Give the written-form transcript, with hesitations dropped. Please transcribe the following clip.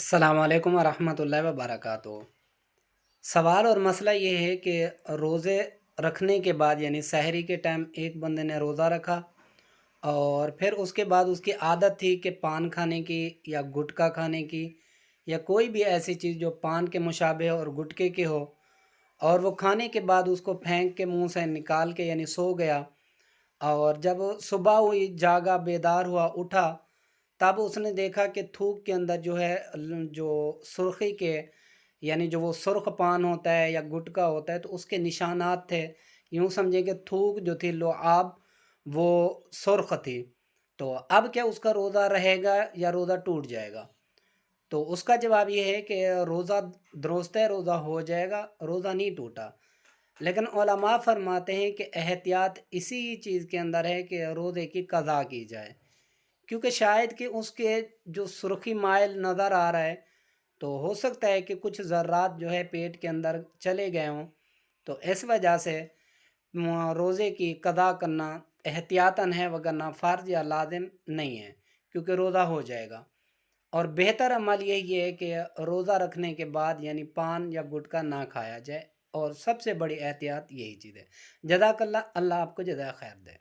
السلام علیکم ورحمۃ اللہ وبرکاتہ۔ سوال اور مسئلہ یہ ہے کہ روزے رکھنے کے بعد یعنی سحری کے ٹائم ایک بندے نے روزہ رکھا، اور پھر اس کے بعد اس کی عادت تھی کہ پان کھانے کی یا گٹکا کھانے کی، یا کوئی بھی ایسی چیز جو پان کے مشابہ اور گٹکے کے ہو، اور وہ کھانے کے بعد اس کو پھینک کے منہ سے نکال کے یعنی سو گیا، اور جب صبح ہوئی جاگا بیدار ہوا اٹھا، تب اس نے دیکھا کہ تھوک کے اندر جو ہے جو سرخی کے یعنی جو وہ سرخ پان ہوتا ہے یا گٹکا ہوتا ہے تو اس کے نشانات تھے۔ یوں سمجھے کہ تھوک جو تھی لعاب وہ سرخ تھی۔ تو اب کیا اس کا روزہ رہے گا یا روزہ ٹوٹ جائے گا؟ تو اس کا جواب یہ ہے کہ روزہ درست ہے، روزہ ہو جائے گا، روزہ نہیں ٹوٹا۔ لیکن علماء فرماتے ہیں کہ احتیاط اسی چیز کے اندر ہے کہ روزے کی قضا کی جائے، کیونکہ شاید کہ اس کے جو سرخی مائل نظر آ رہا ہے تو ہو سکتا ہے کہ کچھ ذرات جو ہے پیٹ کے اندر چلے گئے ہوں، تو اس وجہ سے روزے کی قضا کرنا احتیاطاً ہے، وگرنہ فرض یا لازم نہیں ہے، کیونکہ روزہ ہو جائے گا۔ اور بہتر عمل یہی ہے کہ روزہ رکھنے کے بعد یعنی پان یا گٹکا نہ کھایا جائے، اور سب سے بڑی احتیاط یہی چیز ہے۔ جزاک اللہ، اللہ آپ کو جزائے خیر دے۔